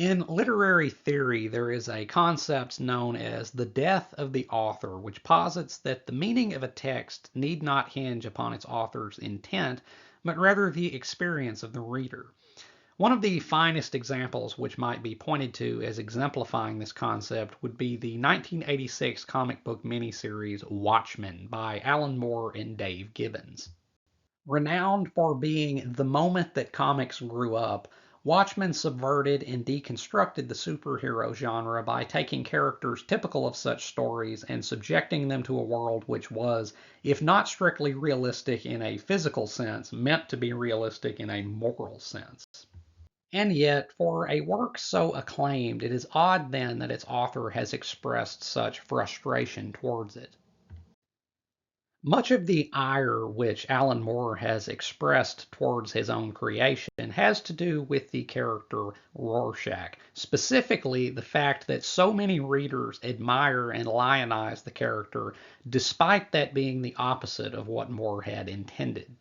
In literary theory, there is a concept known as the death of the author, which posits that the meaning of a text need not hinge upon its author's intent, but rather the experience of the reader. One of the finest examples which might be pointed to as exemplifying this concept would be the 1986 comic book miniseries Watchmen by Alan Moore and Dave Gibbons. Renowned for being the moment that comics grew up, Watchmen subverted and deconstructed the superhero genre by taking characters typical of such stories and subjecting them to a world which was, if not strictly realistic in a physical sense, meant to be realistic in a moral sense. And yet, for a work so acclaimed, it is odd then that its author has expressed such frustration towards it. Much of the ire which Alan Moore has expressed towards his own creation has to do with the character Rorschach, specifically the fact that so many readers admire and lionize the character, despite that being the opposite of what Moore had intended.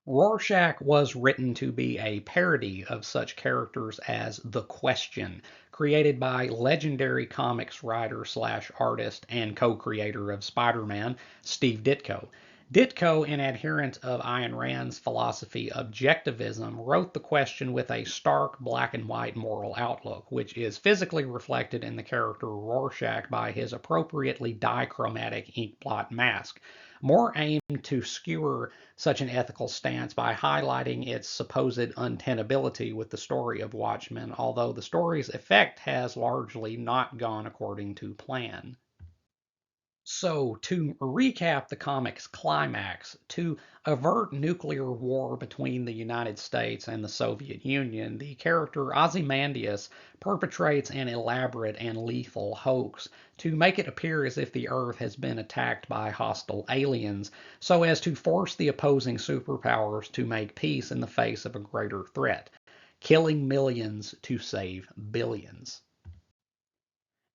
Rorschach was written to be a parody of such characters as The Question, created by legendary comics writer slash artist and co-creator of Spider-Man, Steve Ditko. Ditko, an adherent of Ayn Rand's philosophy objectivism, wrote The Question with a stark black and white moral outlook, which is physically reflected in the character Rorschach by his appropriately dichromatic inkblot mask. Moore aimed to skewer such an ethical stance by highlighting its supposed untenability with the story of Watchmen, although the story's effect has largely not gone according to plan. So, to recap the comic's climax, to avert nuclear war between the United States and the Soviet Union, the character Ozymandias perpetrates an elaborate and lethal hoax to make it appear as if the Earth has been attacked by hostile aliens, so as to force the opposing superpowers to make peace in the face of a greater threat, killing millions to save billions.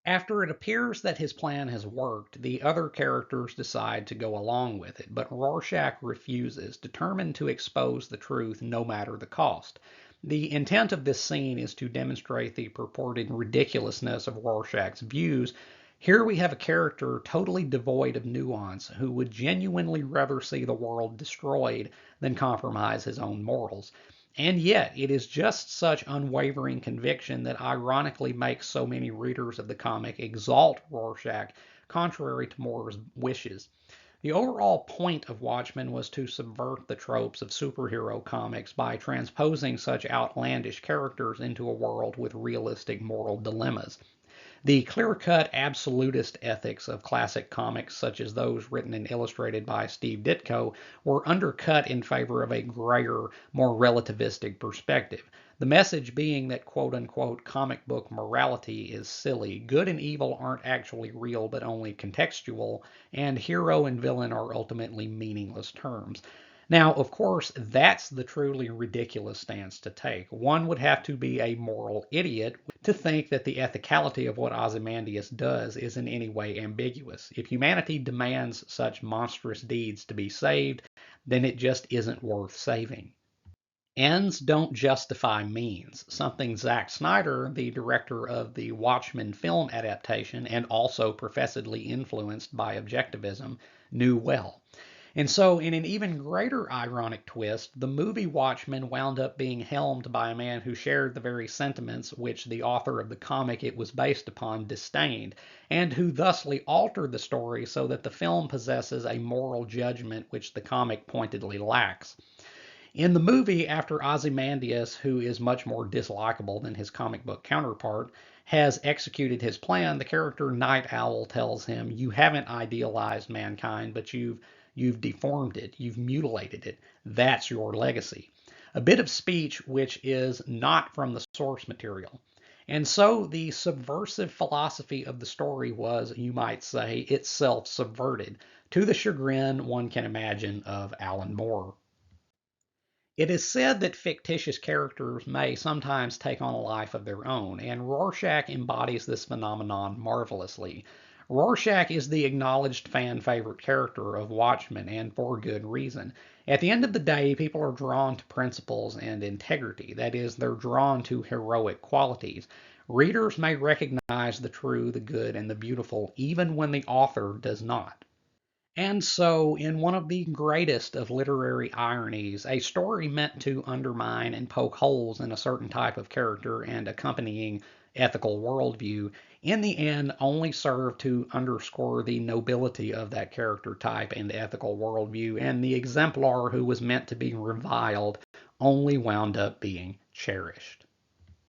After it appears that his plan has worked, the other characters decide to go along with it, but Rorschach refuses, determined to expose the truth no matter the cost. The intent of this scene is to demonstrate the purported ridiculousness of Rorschach's views. Here we have a character totally devoid of nuance who would genuinely rather see the world destroyed than compromise his own morals. And yet, it is just such unwavering conviction that ironically makes so many readers of the comic exalt Rorschach, contrary to Moore's wishes. The overall point of Watchmen was to subvert the tropes of superhero comics by transposing such outlandish characters into a world with realistic moral dilemmas. The clear-cut absolutist ethics of classic comics, such as those written and illustrated by Steve Ditko, were undercut in favor of a grayer, more relativistic perspective. The message being that quote unquote comic book morality is silly, good and evil aren't actually real but only contextual, and hero and villain are ultimately meaningless terms. Now, of course, that's the truly ridiculous stance to take. One would have to be a moral idiot to think that the ethicality of what Ozymandias does is in any way ambiguous. If humanity demands such monstrous deeds to be saved, then it just isn't worth saving. Ends don't justify means, something Zack Snyder, the director of the Watchmen film adaptation and also professedly influenced by objectivism, knew well. And so, in an even greater ironic twist, the movie Watchmen wound up being helmed by a man who shared the very sentiments which the author of the comic it was based upon disdained, and who thusly altered the story so that the film possesses a moral judgment which the comic pointedly lacks. In the movie, after Ozymandias, who is much more dislikable than his comic book counterpart, has executed his plan, the character Night Owl tells him, "You haven't idealized mankind, but you've deformed it, you've mutilated it. That's your legacy." A bit of speech which is not from the source material. And so the subversive philosophy of the story was, you might say, itself subverted, to the chagrin, one can imagine, of Alan Moore. It is said that fictitious characters may sometimes take on a life of their own, and Rorschach embodies this phenomenon marvelously. Rorschach is the acknowledged fan favorite character of Watchmen, and for good reason. At the end of the day, people are drawn to principles and integrity. That is, they're drawn to heroic qualities. Readers may recognize the true, the good, and the beautiful, even when the author does not. And so, in one of the greatest of literary ironies, a story meant to undermine and poke holes in a certain type of character and accompanying ethical worldview, in the end only served to underscore the nobility of that character type and ethical worldview, and the exemplar who was meant to be reviled only wound up being cherished.